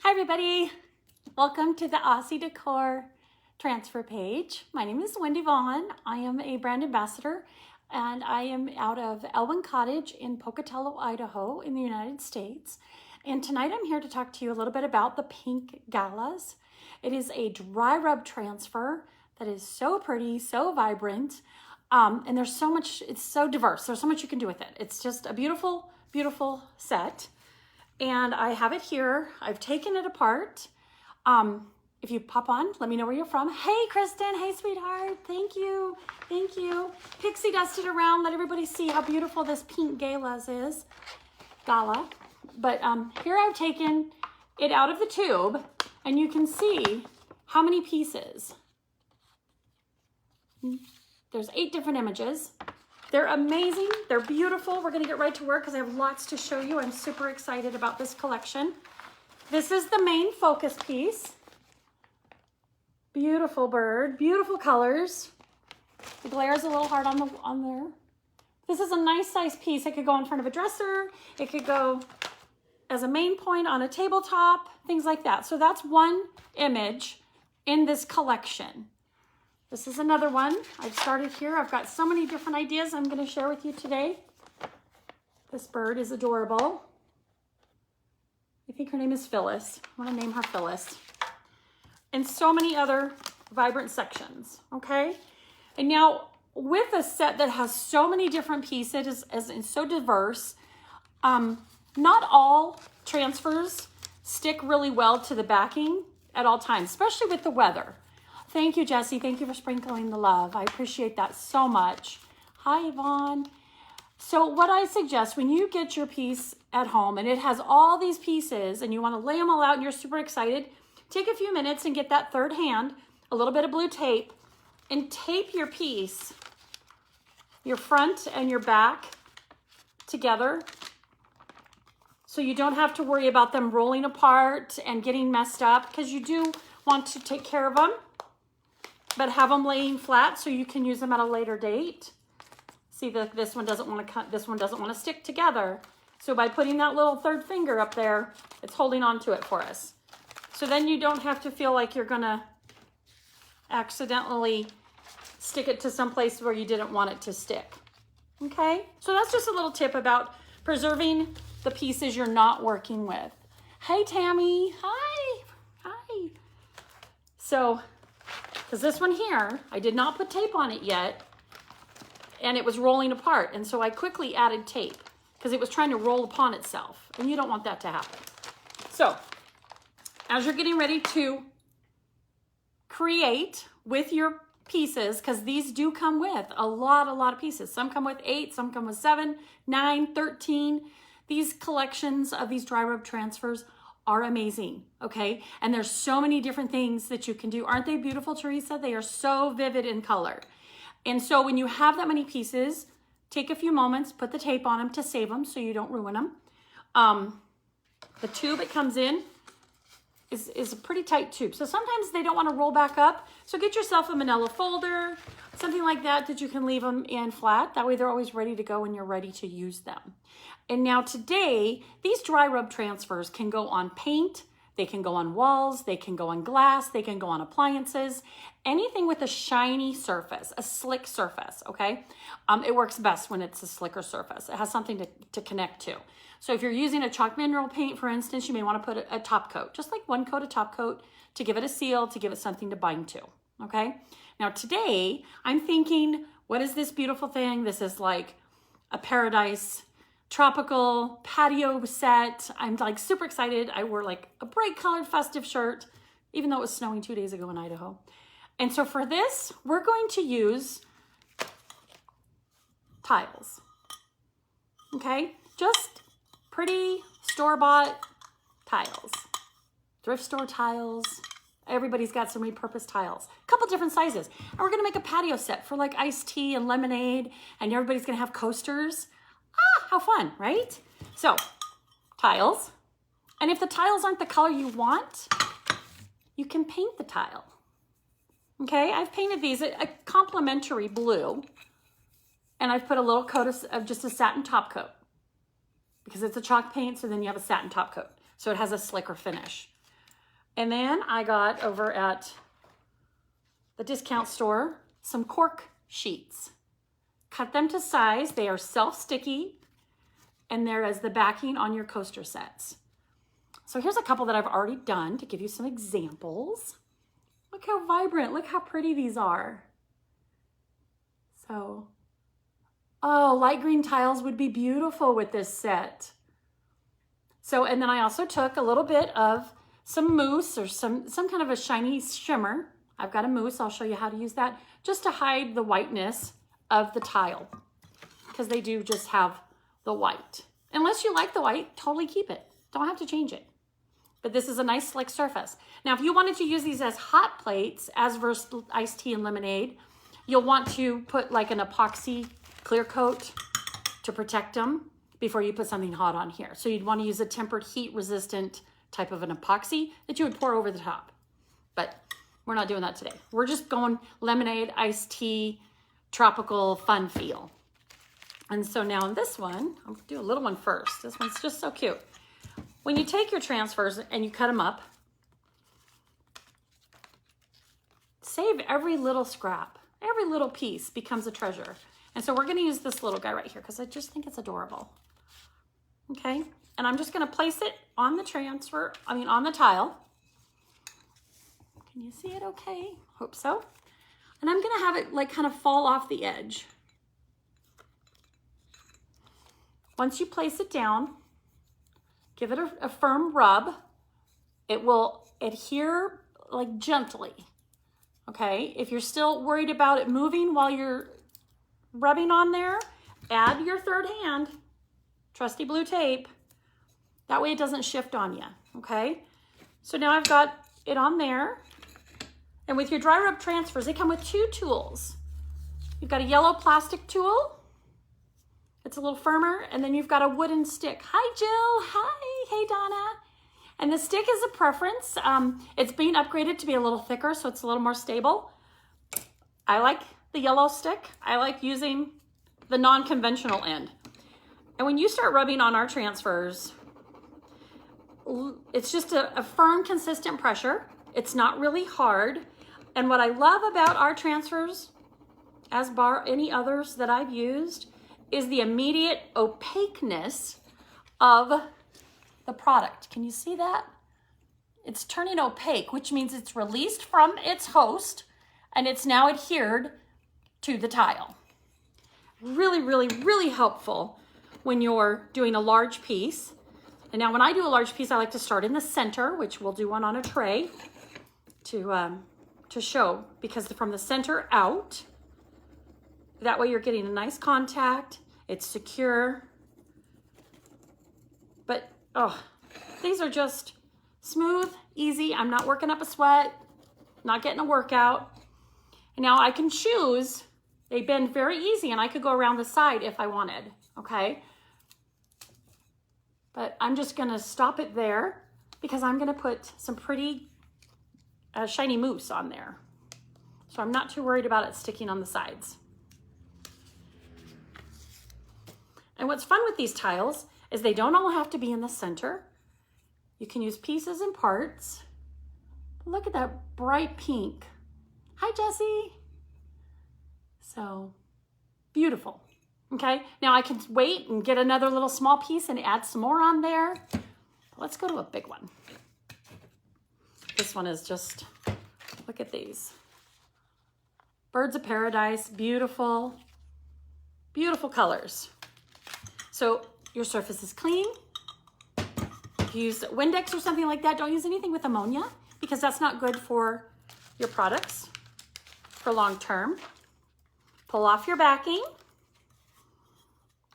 Hi everybody, welcome to the Aussie Decor transfer page. My name is Wendy Vaughn. I am a brand ambassador and I am out of Elwyn Cottage in Pocatello, Idaho in the United States. And tonight I'm here to talk to you a little bit about the pink galas. It is a dry rub transfer that is so pretty, so vibrant, and there's so much, it's so diverse. There's so much you can do with it. It's just a beautiful, beautiful set. And I have it here. I've taken it apart. If you pop on, let me know where you're from. Hey, Kristen. Hey, sweetheart. Thank you. Thank you. Pixie dusted around. Let everybody see how beautiful this pink gala is. But here I've taken it out of the tube, and you can see how many pieces. There's 8 different images. They're amazing. They're beautiful. We're going to get right to work because I have lots to show you. I'm super excited about this collection. This is the main focus piece. Beautiful bird, beautiful colors. The glare is a little hard on there. This is a nice size piece. It could go in front of a dresser. It could go as a main point on a tabletop, things like that. So that's one image in this collection. This is another one. I've started here. I've got so many different ideas I'm going to share with you today. This bird is adorable. I think her name is Phyllis. I want to name her Phyllis. And so many other vibrant sections, okay? And now with a set that has so many different pieces and so diverse, not all transfers stick really well to the backing at all times, especially with the weather. Thank you, Jessie. Thank you for sprinkling the love. I appreciate that so much. Hi, Yvonne. So what I suggest when you get your piece at home and it has all these pieces and you want to lay them all out and you're super excited, take a few minutes and get that third hand, a little bit of blue tape, and tape your piece, your front and your back together so you don't have to worry about them rolling apart and getting messed up, because you do want to take care of them, but have them laying flat so you can use them at a later date. See that this one doesn't want to cut, this one doesn't want to stick together. So by putting that little third finger up there, it's holding on to it for us. So then you don't have to feel like you're gonna accidentally stick it to some place where you didn't want it to stick. Okay, so that's just a little tip about preserving the pieces you're not working with. Hey, Tammy, hi, hi. So, because this one here, I did not put tape on it yet, and it was rolling apart. And so I quickly added tape because it was trying to roll upon itself, and you don't want that to happen. So, as you're getting ready to create with your pieces, because these do come with a lot of pieces. Some come with 8, some come with 7, 9, 13. These collections of these dry rub transfers are amazing, okay? And there's so many different things that you can do. Aren't they beautiful, Teresa? They are so vivid in color. And so when you have that many pieces, take a few moments, put the tape on them to save them so you don't ruin them. The tube it comes in is a pretty tight tube. So sometimes they don't want to roll back up. So get yourself a manila folder, something like that you can leave them in flat. That way they're always ready to go when you're ready to use them. And now today, these dry rub transfers can go on paint, they can go on walls, they can go on glass, they can go on appliances, anything with a shiny surface, a slick surface, okay? It works best when it's a slicker surface. It has something to connect to. So if you're using a chalk mineral paint, for instance, you may want to put a top coat, just like one coat of top coat to give it a seal, to give it something to bind to, okay? Now today, I'm thinking, what is this beautiful thing? This is like a paradise tropical patio set. I'm like super excited. I wore like a bright colored festive shirt, even though it was snowing 2 days ago in Idaho. And so for this, we're going to use tiles, okay? Just pretty store-bought tiles, thrift store tiles. Everybody's got some repurposed tiles, a couple different sizes. And we're gonna make a patio set for like iced tea and lemonade, and everybody's gonna have coasters. Ah, how fun, right? So, tiles. And if the tiles aren't the color you want, you can paint the tile. Okay, I've painted these a complementary blue, and I've put a little coat of just a satin top coat because it's a chalk paint, so then you have a satin top coat. So it has a slicker finish. And then I got over at the discount store some cork sheets. Cut them to size. They are self-sticky, and they're as the backing on your coaster sets. So here's a couple that I've already done to give you some examples. Look how vibrant, look how pretty these are. So, oh, light green tiles would be beautiful with this set. So, and then I also took a little bit of some mousse or some kind of a shiny shimmer. I've got a mousse, I'll show you how to use that, just to hide the whiteness of the tile, because they do just have the white. Unless you like the white, totally keep it. Don't have to change it. But this is a nice slick surface. Now, if you wanted to use these as hot plates, as versus iced tea and lemonade, you'll want to put like an epoxy clear coat to protect them before you put something hot on here. So you'd want to use a tempered heat resistant type of an epoxy that you would pour over the top. But we're not doing that today. We're just going lemonade, iced tea, tropical fun feel. And so now in this one, I'll do a little one first. This one's just so cute. When you take your transfers and you cut them up, save every little scrap. Every little piece becomes a treasure. And so we're going to use this little guy right here because I just think it's adorable. Okay, and I'm just going to place it on the on the tile. Can you see it okay? Hope so. And I'm going to have it like kind of fall off the edge. Once you place it down, give it a firm rub. It will adhere like gently. Okay, if you're still worried about it moving while you're rubbing on there, add your third hand, trusty blue tape. That way it doesn't shift on you, okay? So now I've got it on there. And with your dry rub transfers, they come with two tools. You've got a yellow plastic tool. It's a little firmer. And then you've got a wooden stick. Hi, Jill. Hi. Hey, Donna. And the stick is a preference. It's being upgraded to be a little thicker, so it's a little more stable. I like the yellow stick. I like using the non-conventional end. And when you start rubbing on our transfers, it's just a firm, consistent pressure. It's not really hard. And what I love about our transfers, as bar any others that I've used, is the immediate opaqueness of the product. Can you see that? It's turning opaque, which means it's released from its host and it's now adhered to the tile. Really, really, really helpful when you're doing a large piece. And now when I do a large piece, I like to start in the center, which we'll do one on a tray to show, because from the center out, that way you're getting a nice contact, it's secure. But, oh, these are just smooth, easy. I'm not working up a sweat, not getting a workout. And now I can choose. They bend very easy, and I could go around the side if I wanted, okay? But I'm just gonna stop it there because I'm gonna put some pretty shiny mousse on there. So I'm not too worried about it sticking on the sides. And what's fun with these tiles is they don't all have to be in the center. You can use pieces and parts. Look at that bright pink. Hi, Jessie. So beautiful. Okay, now I can wait and get another little small piece and add some more on there. Let's go to a big one. This one is just, look at these. Birds of Paradise, beautiful, beautiful colors. So your surface is clean. If you use Windex or something like that, don't use anything with ammonia because that's not good for your products for long term. Pull off your backing.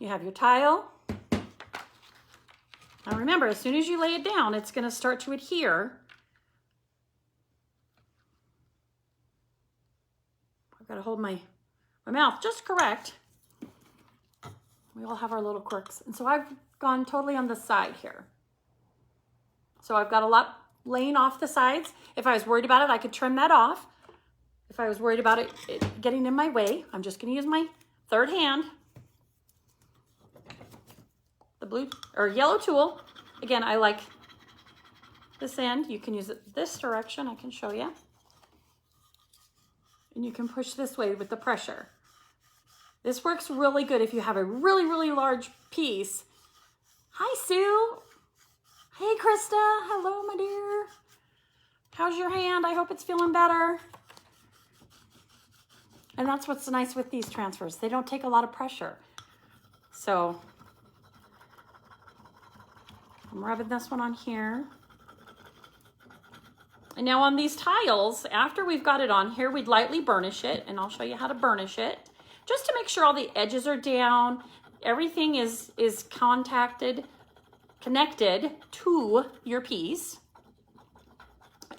You have your tile. Now remember, as soon as you lay it down, it's going to start to adhere. I've got to hold my mouth just correct. We all have our little quirks. And so I've gone totally on the side here. So I've got a lot laying off the sides. If I was worried about it, I could trim that off. If I was worried about it getting in my way, I'm just going to use my third hand. The blue or yellow tool. Again, I like this end. You can use it this direction. I can show you. And you can push this way with the pressure. This works really good if you have a really, really large piece. Hi, Sue. Hey, Krista. Hello, my dear. How's your hand? I hope it's feeling better. And that's what's nice with these transfers. They don't take a lot of pressure. So I'm rubbing this one on here. And now on these tiles, after we've got it on here, we'd lightly burnish it, and I'll show you how to burnish it, just to make sure all the edges are down, everything is connected to your piece.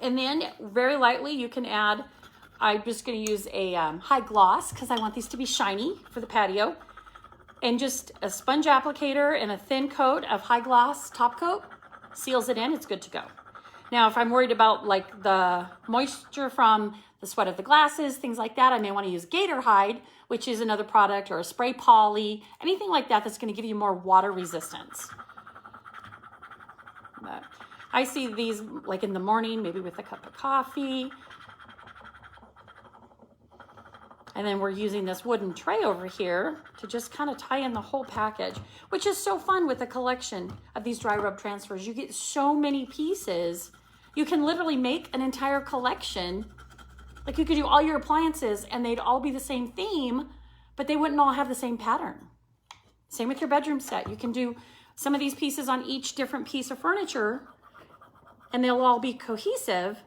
And then very lightly you can add, I'm just going to use a high gloss because I want these to be shiny for the patio, and just a sponge applicator and a thin coat of high gloss top coat seals it in. It's good to go. Now, if I'm worried about like the moisture from the sweat of the glasses, things like that, I may want to use Gator Hide, which is another product, or a spray poly, anything like that that's going to give you more water resistance. But I see these like in the morning, maybe with a cup of coffee. And then we're using this wooden tray over here to just kind of tie in the whole package, which is so fun with a collection of these dry rub transfers. You get so many pieces. You can literally make an entire collection. Like you could do all your appliances and they'd all be the same theme, but they wouldn't all have the same pattern. Same with your bedroom set. You can do some of these pieces on each different piece of furniture and they'll all be cohesive,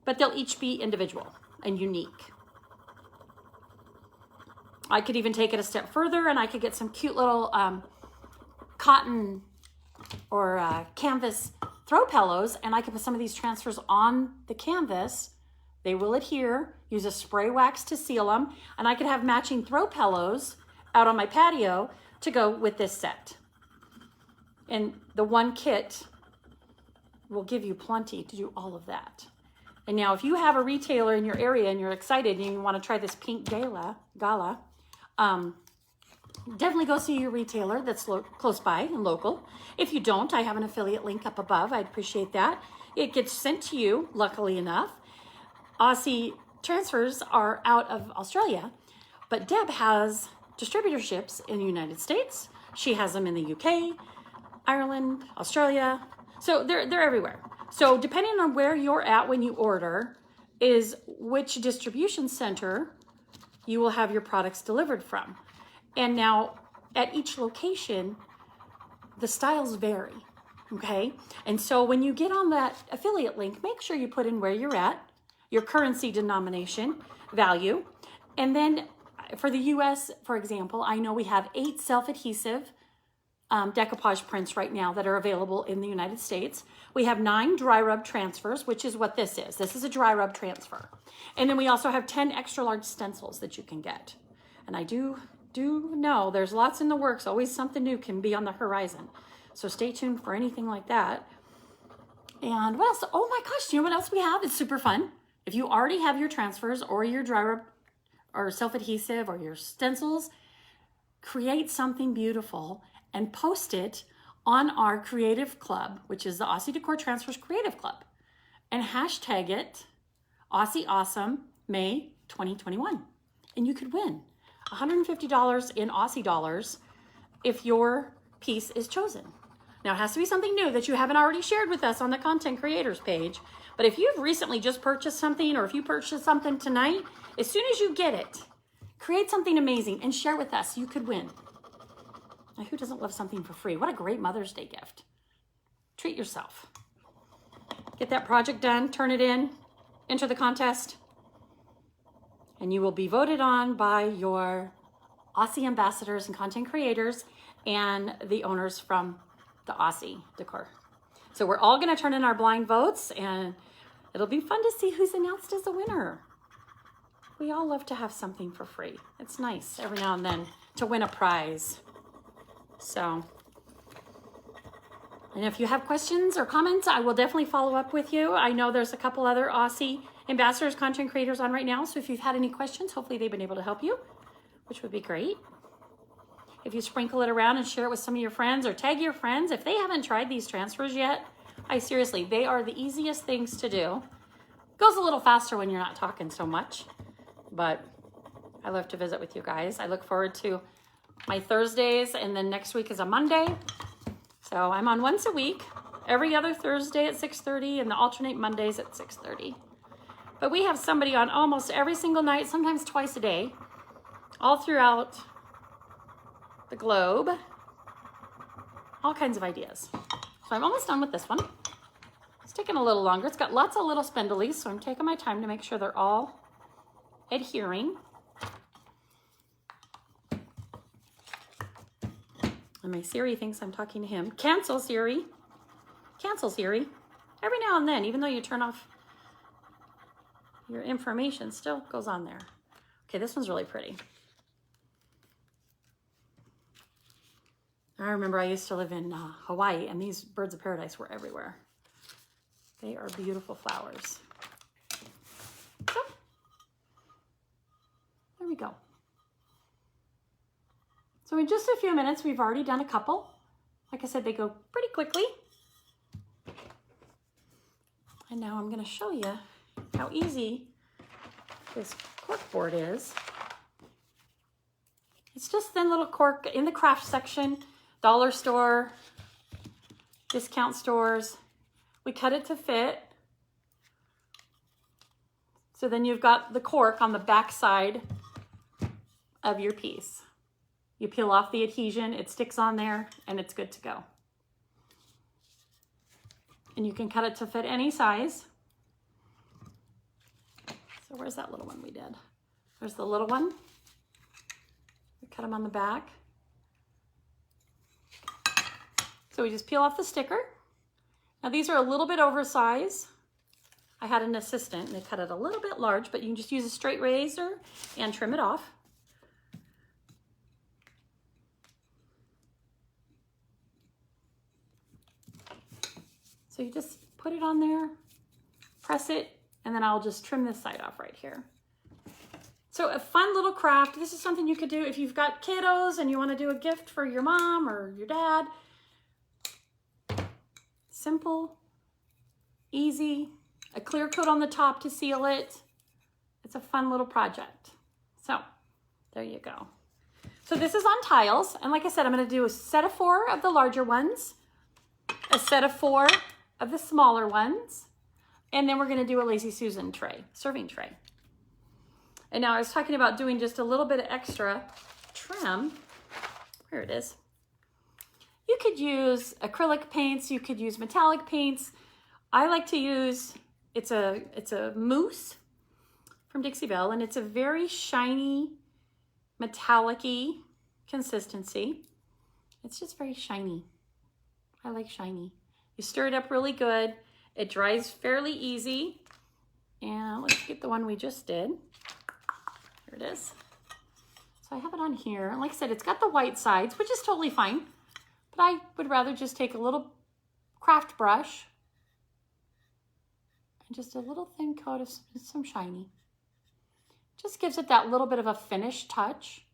but they'll each be individual and unique. I could even take it a step further and I could get some cute little cotton or canvas throw pillows, and I could put some of these transfers on the canvas. They will adhere, use a spray wax to seal them, and I could have matching throw pillows out on my patio to go with this set. And the one kit will give you plenty to do all of that. And now if you have a retailer in your area and you're excited and you want to try this pink gala, definitely go see your retailer that's close by and local. If you don't, I have an affiliate link up above. I'd appreciate that. It gets sent to you, luckily enough. Aussie transfers are out of Australia, but Deb has distributorships in the United States. She has them in the UK, Ireland, Australia. So they're everywhere. So depending on where you're at when you order is which distribution center you will have your products delivered from. And now at each location, the styles vary, okay? And so when you get on that affiliate link, make sure you put in where you're at, your currency denomination, value. And then for the US, for example, I know we have 8 self-adhesive decoupage prints right now that are available in the United States. We have 9 dry rub transfers, which is what this is. This is a dry rub transfer. And then we also have 10 extra large stencils that you can get. And I do know there's lots in the works. Always something new can be on the horizon. So stay tuned for anything like that. And what else? Oh my gosh, do you know what else we have? It's super fun. If you already have your transfers or your dry rub or self-adhesive or your stencils, create something beautiful and post it on our creative club, which is the Aussie Decor Transfers Creative Club, and hashtag it Aussie Awesome May 2021. And you could win $150 in Aussie dollars if your piece is chosen. Now, it has to be something new that you haven't already shared with us on the content creators page. But if you've recently just purchased something, or if you purchased something tonight, as soon as you get it, create something amazing and share with us. You could win. Now, who doesn't love something for free? What a great Mother's Day gift. Treat yourself. Get that project done, turn it in, enter the contest, and you will be voted on by your Aussie ambassadors and content creators and the owners from the Aussie Decor. So we're all going to turn in our blind votes, and it'll be fun to see who's announced as a winner. We all love to have something for free. It's nice every now and then to win a prize. So, and if you have questions or comments, I will definitely follow up with you. I know there's a couple other Aussie ambassadors, content creators on right now. So if you've had any questions, hopefully they've been able to help you, which would be great. If you sprinkle it around and share it with some of your friends or tag your friends, if they haven't tried these transfers yet, seriously, they are the easiest things to do. Goes a little faster when you're not talking so much, but I love to visit with you guys. I look forward to my Thursdays, and then next week is a Monday. So I'm on once a week, every other Thursday at 6:30, and the alternate Mondays at 6:30. But we have somebody on almost every single night, sometimes twice a day, all throughout the globe. All kinds of ideas. So I'm almost done with this one. It's taking a little longer. It's got lots of little spindlies, so I'm taking my time to make sure they're all adhering. And my Siri thinks I'm talking to him. Cancel, Siri. Cancel, Siri. Every now and then, even though you turn off your information, still goes on there. Okay, this one's really pretty. I remember I used to live in Hawaii, and these birds of paradise were everywhere. They are beautiful flowers. So, there we go. So in just a few minutes, we've already done a couple. Like I said, they go pretty quickly. And now I'm going to show you how easy this cork board is. It's just thin little cork in the craft section, dollar store, discount stores. We cut it to fit. So then you've got the cork on the back side of your piece. You peel off the adhesion, it sticks on there, and it's good to go. And you can cut it to fit any size. So where's that little one we did? There's the little one. We cut them on the back. So we just peel off the sticker. Now these are a little bit oversized. I had an assistant and they cut it a little bit large, but you can just use a straight razor and trim it off. So you just put it on there, press it, and then I'll just trim this side off right here. So a fun little craft. This is something you could do if you've got kiddos and you want to do a gift for your mom or your dad. Simple, easy, a clear coat on the top to seal it. It's a fun little project. So there you go. So this is on tiles. And like I said, I'm going to do a set of 4 of the larger ones, a set of 4 of the smaller ones, and then we're going to do a Lazy Susan tray, serving tray. And now I was talking about doing just a little bit of extra trim. Where it is. You could use acrylic paints, you could use metallic paints. I like to use, it's a mousse from Dixie Belle, and it's a very shiny, metallic-y consistency. It's just very shiny. I like shiny. You stir it up really good. It dries fairly easy. And let's get the one we just did. Here it is. So I have it on here. And like I said, it's got the white sides, which is totally fine. But I would rather just take a little craft brush and just a little thin coat of some shiny. Just gives it that little bit of a finished touch.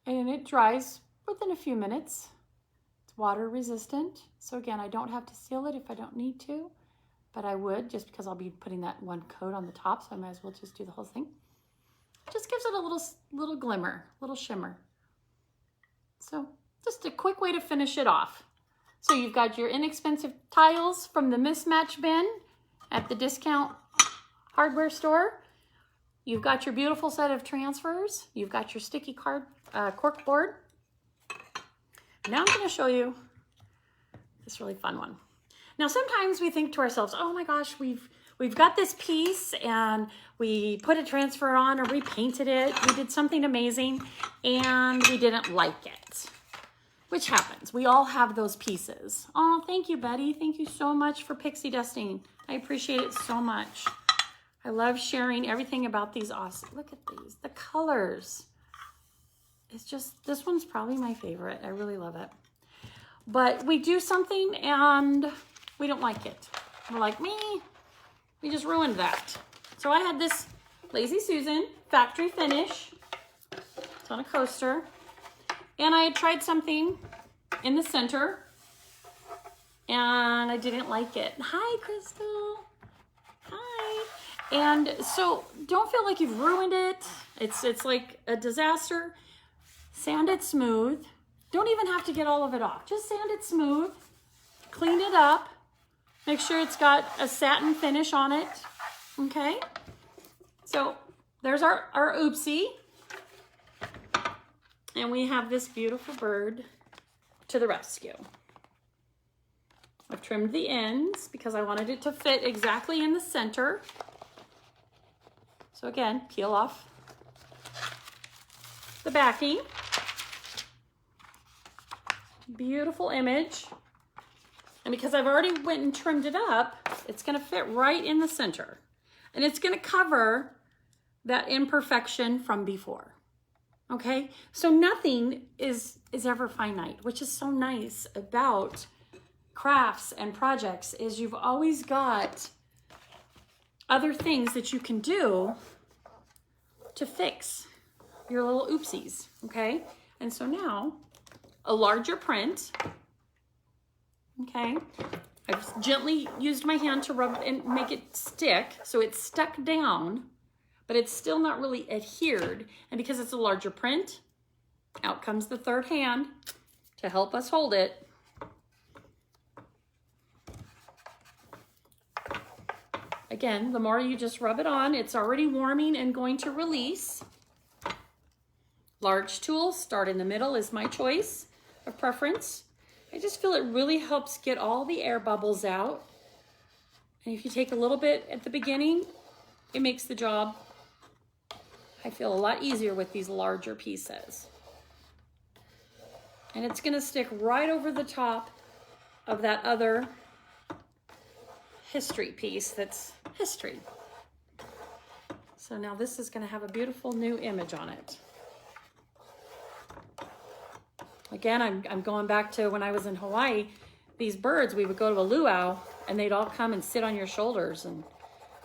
And it dries within a few minutes. It's water resistant. So again, I don't have to seal it if I don't need to, but I would just because I'll be putting that one coat on the top. So I might as well just do the whole thing. Just gives it a little glimmer, little shimmer. So just a quick way to finish it off. So you've got your inexpensive tiles from the mismatch bin at the discount hardware store. You've got your beautiful set of transfers. You've got your sticky cork board. Now I'm going to show you this really fun one. Now sometimes we think to ourselves, oh my gosh, we've got this piece and we put a transfer on or we painted it. We did something amazing and we didn't like it, which happens. We all have those pieces. Oh, thank you, Betty. Thank you so much for pixie dusting. I appreciate it so much. I love sharing everything about these awesome. Look at these, the colors. It's just, this one's probably my favorite. I really love it. But we do something and we don't like it. We're like, we just ruined that. So I had this Lazy Susan factory finish. It's on a coaster. And I had tried something in the center and I didn't like it. Hi, Crystal. Hi. And so don't feel like you've ruined it. It's like a disaster. Sand it smooth. Don't even have to get all of it off. Just sand it smooth. Clean it up. Make sure it's got a satin finish on it. Okay. So there's our oopsie. And we have this beautiful bird to the rescue. I've trimmed the ends because I wanted it to fit exactly in the center. So again, peel off the backing. Beautiful image. And because I've already went and trimmed it up, it's gonna fit right in the center. And it's gonna cover that imperfection from before. Okay, so nothing is ever finite, which is so nice about crafts and projects is you've always got other things that you can do to fix your little oopsies, okay? And so now, a larger print, okay? I've gently used my hand to rub and make it stick, so it's stuck down, but it's still not really adhered. And because it's a larger print, out comes the third hand to help us hold it. Again, the more you just rub it on, it's already warming and going to release. Large tool, start in the middle is my choice of preference. I just feel it really helps get all the air bubbles out. And if you take a little bit at the beginning, it makes the job, I feel, a lot easier with these larger pieces. And it's gonna stick right over the top of that other history piece that's history. So now this is gonna have a beautiful new image on it. Again, I'm going back to when I was in Hawaii. These birds, we would go to a luau and they'd all come and sit on your shoulders and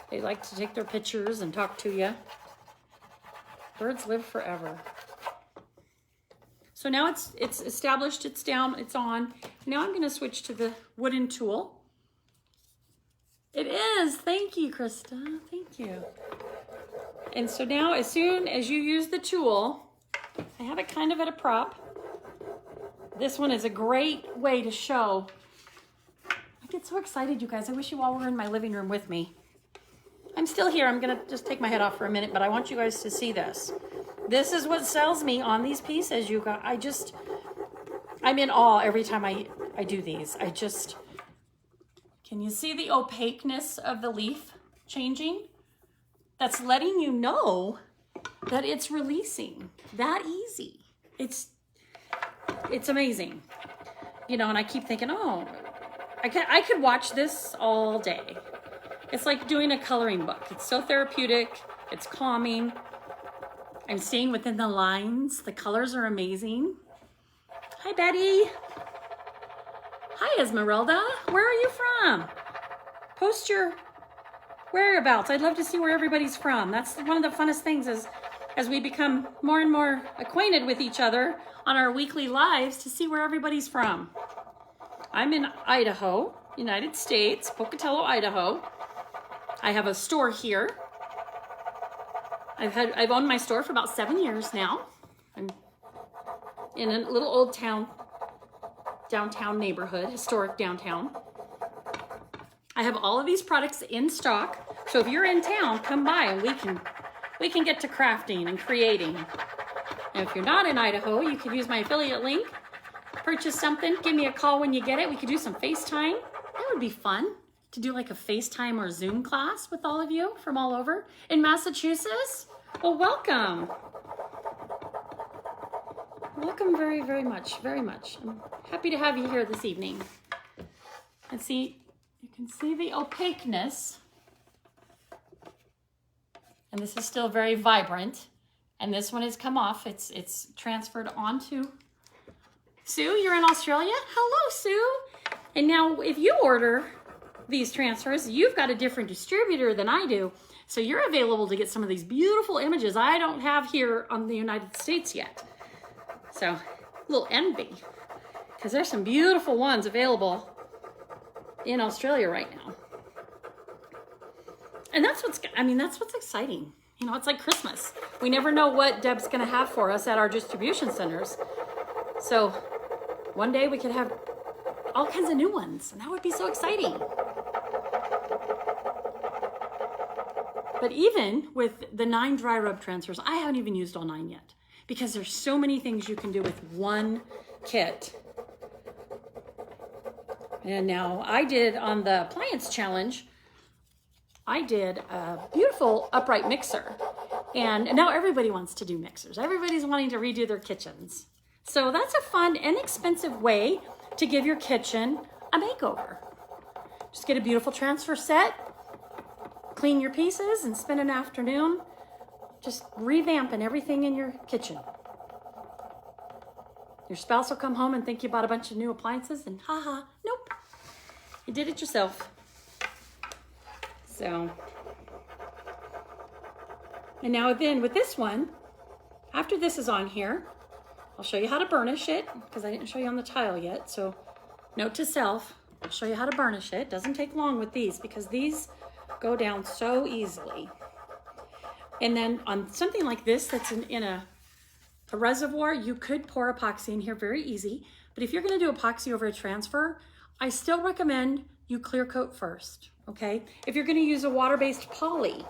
they like to take their pictures and talk to you. Birds live forever. So now it's established, it's down, it's on. Now I'm gonna switch to the wooden tool. It is, thank you, Krista, thank you. And so now as soon as you use the tool, I have it kind of at a prop. This one is a great way to show. I get so excited, you guys. I wish you all were in my living room with me. I'm still here. I'm gonna just take my head off for a minute, but I want you guys to see this. This is what sells me on these pieces, you guys. I'm in awe every time I do these. Can you see the opaqueness of the leaf changing? That's letting you know that it's releasing that easy. It's amazing. You know, and I keep thinking, oh, I could watch this all day. It's like doing a coloring book. It's so therapeutic. It's calming. I'm seeing within the lines. The colors are amazing. Hi, Betty. Hi, Esmeralda. Where are you from? Post your whereabouts. I'd love to see where everybody's from. That's one of the funnest things is as we become more and more acquainted with each other on our weekly lives to see where everybody's from. I'm in Idaho, United States, Pocatello, Idaho. I have a store here. I've owned my store for about 7 years now. I'm in a little old town, downtown neighborhood, historic downtown. I have all of these products in stock. So if you're in town, come by and we can get to crafting and creating. And if you're not in Idaho, you could use my affiliate link, purchase something, give me a call when you get it. We could do some FaceTime. That would be fun to do like a FaceTime or Zoom class with all of you from all over. In Massachusetts? Well, welcome. Welcome very, very much, very much. I'm happy to have you here this evening. And see, you can see the opaqueness. And this is still very vibrant. And this one has come off. It's transferred onto. Sue, you're in Australia? Hello, Sue. And now if you order these transfers, you've got a different distributor than I do. So you're available to get some of these beautiful images I don't have here on the United States yet. So little envy, because there's some beautiful ones available in Australia right now. And that's what's exciting. You know, it's like Christmas. We never know what Deb's gonna have for us at our distribution centers. So one day we could have all kinds of new ones, and that would be so exciting. But even with the 9 dry rub transfers, I haven't even used all 9 yet, because there's so many things you can do with one kit. And now I did on the appliance challenge, I did a beautiful upright mixer. And now everybody wants to do mixers. Everybody's wanting to redo their kitchens. So that's a fun, inexpensive way to give your kitchen a makeover. Just get a beautiful transfer set, clean your pieces, and spend an afternoon just revamping everything in your kitchen. Your spouse will come home and think you bought a bunch of new appliances, and haha, nope, you did it yourself. So, and now then with this one, after this is on here, I'll show you how to burnish it, because I didn't show you on the tile yet. So note to self, I'll show you how to burnish it. Doesn't take long with these, because these go down so easily. And then on something like this that's in a reservoir, you could pour epoxy in here very easy. But if you're gonna do epoxy over a transfer, I still recommend you clear coat first, okay? If you're gonna use a water-based poly,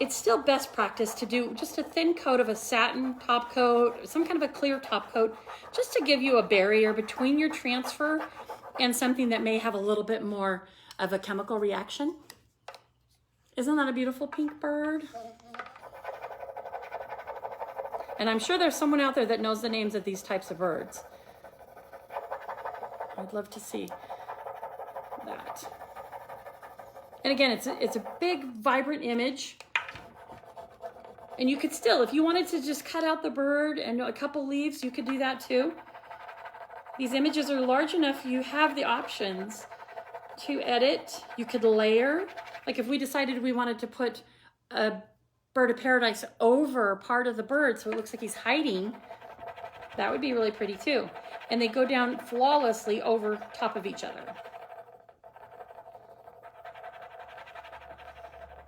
it's still best practice to do just a thin coat of a satin top coat, some kind of a clear top coat, just to give you a barrier between your transfer and something that may have a little bit more of a chemical reaction. Isn't that a beautiful pink bird? And I'm sure there's someone out there that knows the names of these types of birds. I'd love to see that. And again, it's a big, vibrant image. And you could still, if you wanted to just cut out the bird and a couple leaves, you could do that too. These images are large enough, you have the options to edit. You could layer. Like if we decided we wanted to put a bird of paradise over part of the bird so it looks like he's hiding, that would be really pretty too. And they go down flawlessly over top of each other.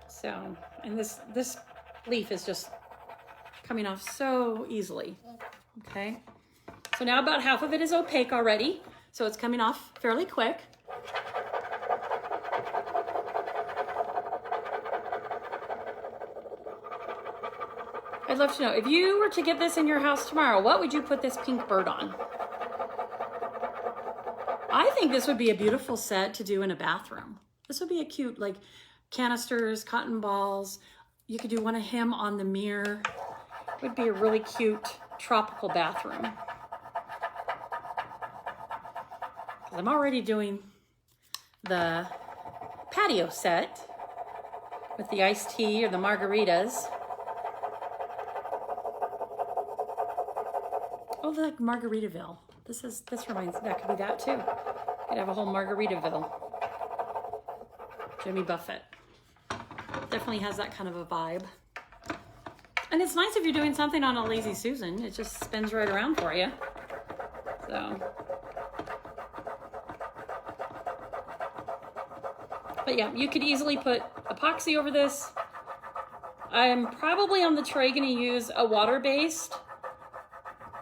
So, and this leaf is just coming off so easily, okay? So now about half of it is opaque already, so it's coming off fairly quick. I'd love to know, if you were to get this in your house tomorrow, what would you put this pink bird on? I think this would be a beautiful set to do in a bathroom. This would be a cute, like, canisters, cotton balls. You could do one of him on the mirror. It would be a really cute tropical bathroom. I'm already doing the patio set with the iced tea or the margaritas. Oh, like Margaritaville. This reminds, that could be that too. Could have a whole Margaritaville. Jimmy Buffett. Definitely has that kind of a vibe. And it's nice if you're doing something on a Lazy Susan. It just spins right around for you. So. But yeah, you could easily put epoxy over this. I'm probably on the tray going to use a water-based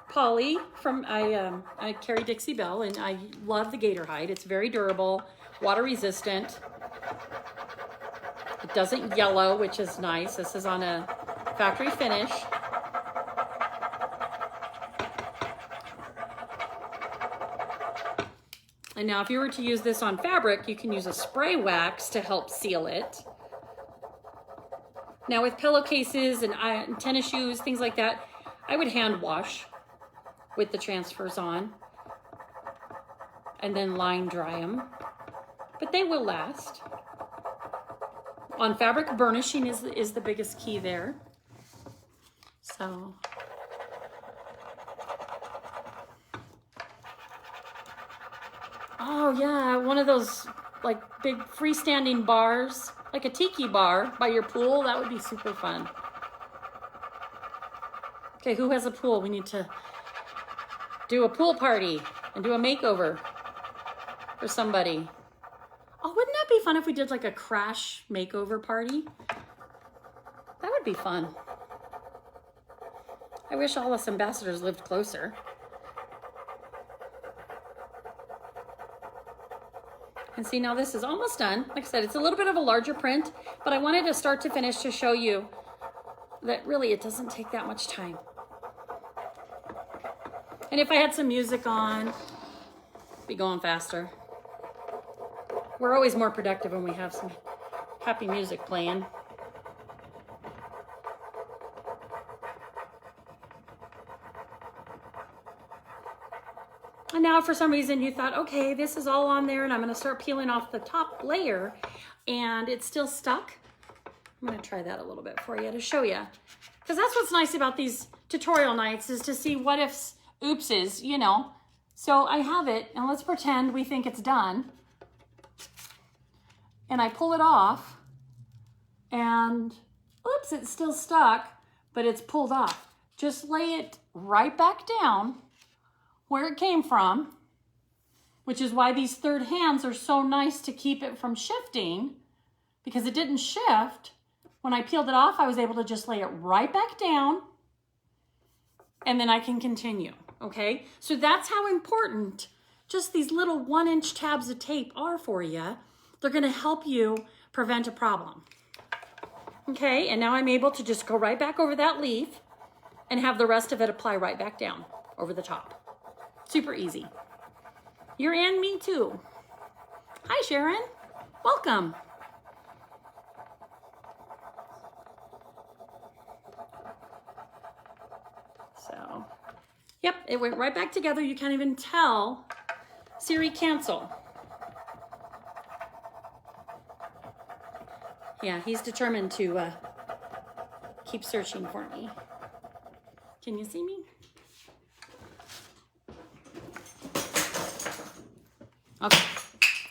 poly from, I carry Dixie Belle, and I love the gator hide. It's very durable, water resistant. It doesn't yellow, which is nice. This is on a factory finish. And now if you were to use this on fabric, you can use a spray wax to help seal it. Now with pillowcases and tennis shoes, things like that, I would hand wash with the transfers on and then line dry them, but they will last. On fabric, burnishing is the biggest key there. So. Oh yeah, one of those like big freestanding bars, like a tiki bar by your pool, that would be super fun. Okay, who has a pool? We need to do a pool party and do a makeover for somebody. Oh, wouldn't that be fun if we did like a crash makeover party? That would be fun. I wish all us ambassadors lived closer. And see, now this is almost done. Like I said, it's a little bit of a larger print, but I wanted to start to finish to show you that really it doesn't take that much time. And if I had some music on, it'd be going faster. We're always more productive when we have some happy music playing. And now for some reason you thought, okay, this is all on there and I'm gonna start peeling off the top layer and it's still stuck. I'm gonna try that a little bit for you to show you. Because that's what's nice about these tutorial nights is to see what ifs, oopses, you know. So I have it and let's pretend we think it's done. And I pull it off and oops, it's still stuck, but it's pulled off. Just lay it right back down where it came from, which is why these third hands are so nice to keep it from shifting, because it didn't shift. When I peeled it off, I was able to just lay it right back down and then I can continue, okay? So that's how important just these little 1-inch tabs of tape are for you. They're gonna help you prevent a problem. Okay, and now I'm able to just go right back over that leaf and have the rest of it apply right back down over the top. Super easy. You're in, me too. Hi, Sharon. Welcome. So, yep, it went right back together. You can't even tell. Siri, cancel. Yeah, he's determined to keep searching for me. Can you see me? Okay,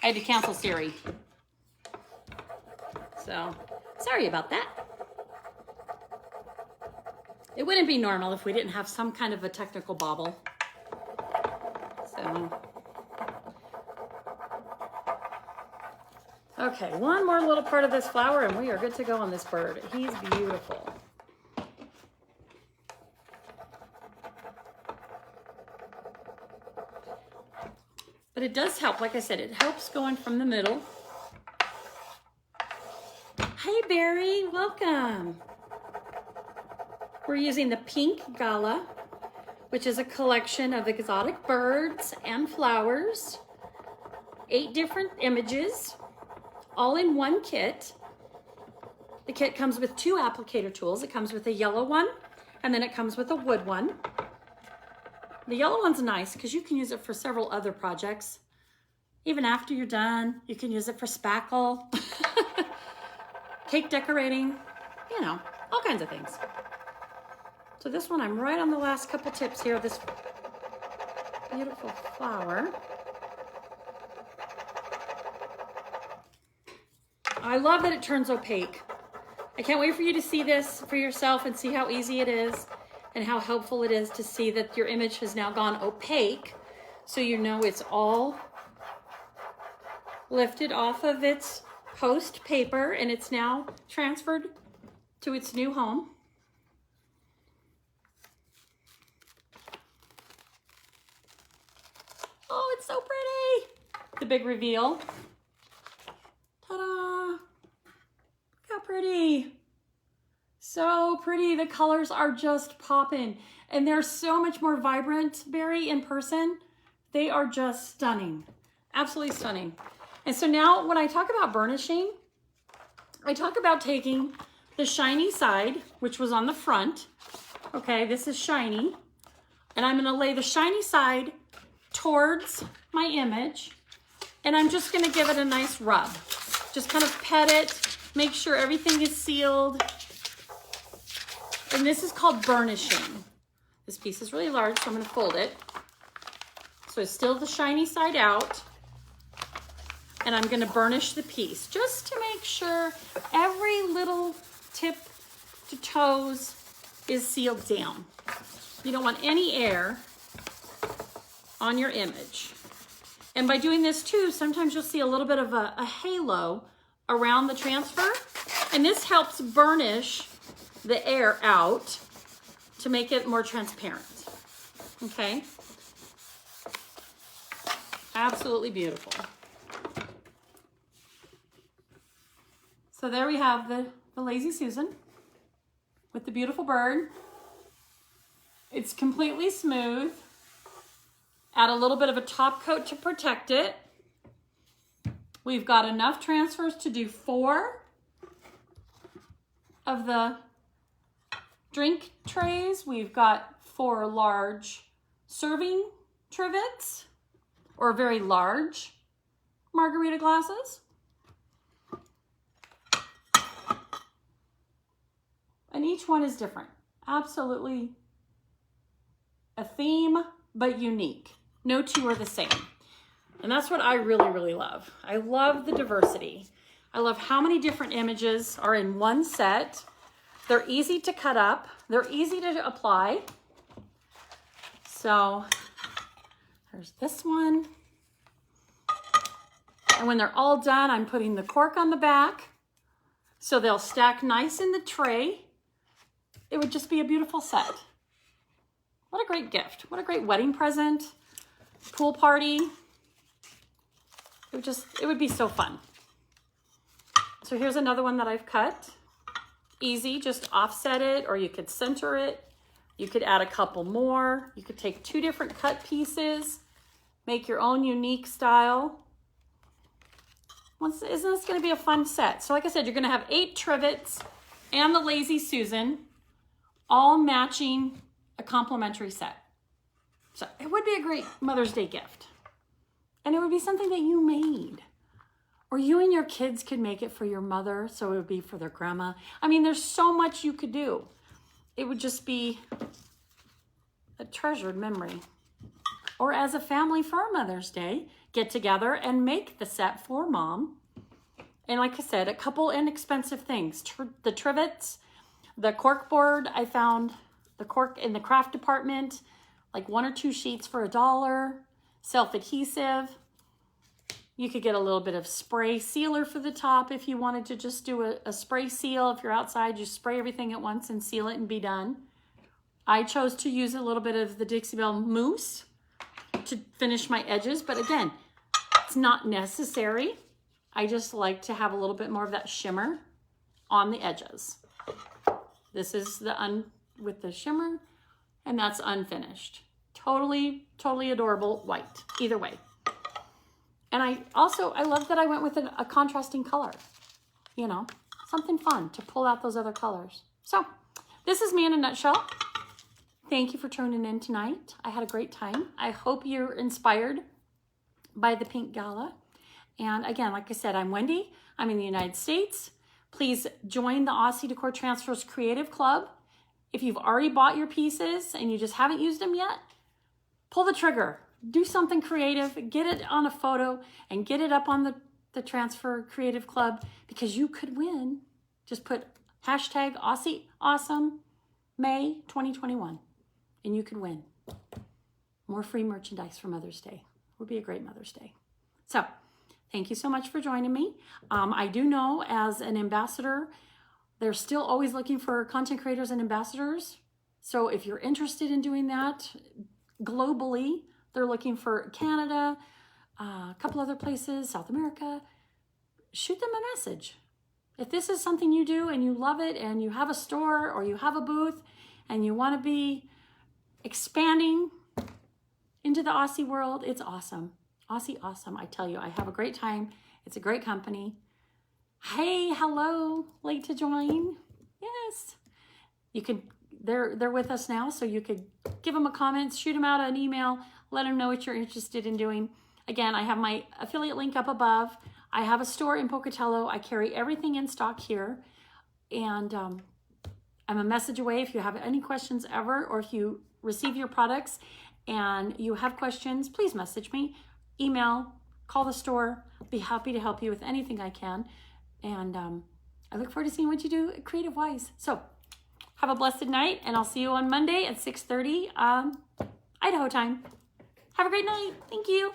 I had to cancel Siri. So, sorry about that. It wouldn't be normal if we didn't have some kind of a technical bobble. So, okay, one more little part of this flower and we are good to go on this bird. He's beautiful. But it does help, like I said, it helps going from the middle. Hey Barry, welcome. We're using the Pink Gala, which is a collection of exotic birds and flowers. 8 different images, all in one kit. The kit comes with 2 applicator tools. It comes with a yellow one, and then it comes with a wood one. The yellow one's nice because you can use it for several other projects. Even after you're done, you can use it for spackle, cake decorating, you know, all kinds of things. So this one, I'm right on the last couple tips here of this beautiful flower. I love that it turns opaque. I can't wait for you to see this for yourself and see how easy it is and how helpful it is to see that your image has now gone opaque, so you know it's all lifted off of its post paper and it's now transferred to its new home. Oh, it's so pretty. The big reveal. Ta-da. Look how pretty. So pretty. The colors are just popping. And they're so much more vibrant, Barry, in person. They are just stunning. Absolutely stunning. And so now when I talk about burnishing, I talk about taking the shiny side, which was on the front. Okay, this is shiny. And I'm gonna lay the shiny side towards my image. And I'm just gonna give it a nice rub. Just kind of pet it, make sure everything is sealed. And this is called burnishing. This piece is really large, so I'm gonna fold it. So it's still the shiny side out. And I'm gonna burnish the piece just to make sure every little tip to toes is sealed down. You don't want any air on your image. And by doing this too, sometimes you'll see a little bit of a halo around the transfer. And this helps burnish the air out to make it more transparent. Okay? Absolutely beautiful. So there we have the Lazy Susan with the beautiful bird. It's completely smooth. Add a little bit of a top coat to protect it. We've got enough transfers to do 4 of the drink trays. We've got 4 large serving trivets or very large margarita glasses. And each one is different. Absolutely a theme, but unique. No two are the same. And that's what I really, really love. I love the diversity. I love how many different images are in one set. They're easy to cut up. They're easy to apply. So there's this one. And when they're all done, I'm putting the cork on the back so they'll stack nice in the tray. It would just be a beautiful set. What a great gift. What a great wedding present, pool party. It would be so fun. So here's another one that I've cut. Easy, just offset it, or you could center it. You could add a couple more. You could take 2 different cut pieces, make your own unique style. Isn't this gonna be a fun set? So like I said, you're gonna have 8 trivets and the Lazy Susan, all matching a complimentary set. So it would be a great Mother's Day gift. And it would be something that you made. Or you and your kids could make it for your mother, so it would be for their grandma. I mean, there's so much you could do. It would just be a treasured memory. Or as a family for Mother's Day, get together and make the set for mom. And like I said, a couple inexpensive things. The trivets, the cork board, I found the cork in the craft department, like 1 or 2 sheets for $1, self-adhesive. You could get a little bit of spray sealer for the top if you wanted to just do a spray seal. If you're outside, you spray everything at once and seal it and be done. I chose to use a little bit of the Dixie Belle mousse to finish my edges, but again, it's not necessary. I just like to have a little bit more of that shimmer on the edges. This is the with the shimmer, and that's unfinished. Totally, totally adorable white, either way. And I love that I went with a contrasting color, you know, something fun to pull out those other colors. So this is me in a nutshell. Thank you for tuning in tonight. I had a great time. I hope you're inspired by the Pink Gala. And again, like I said, I'm Wendy. I'm in the United States. Please join the Aussie Decor Transfers Creative Club. If you've already bought your pieces and you just haven't used them yet, pull the trigger. Do something creative, get it on a photo, and get it up on the Transfer Creative Club, because you could win. Just put hashtag Aussie Awesome May 2021, and you could win more free merchandise for Mother's Day. It would be a great Mother's Day. So thank you so much for joining me. I do know as an ambassador, they're still always looking for content creators and ambassadors. So if you're interested in doing that globally, they're looking for Canada, a couple other places, South America. Shoot them a message. If this is something you do and you love it and you have a store or you have a booth and you want to be expanding into the Aussie world, it's awesome. Aussie awesome. I tell you, I have a great time. It's a great company. Hey, hello, late to join. Yes. You could, they're with us now, so you could give them a comment, shoot them out an email, let them know what you're interested in doing. Again, I have my affiliate link up above. I have a store in Pocatello. I carry everything in stock here. And I'm a message away if you have any questions ever, or if you receive your products and you have questions, please message me, email, call the store. I'll be happy to help you with anything I can. And I look forward to seeing what you do creative-wise. So have a blessed night, and I'll see you on Monday at 6:30 Idaho time. Have a great night. Thank you.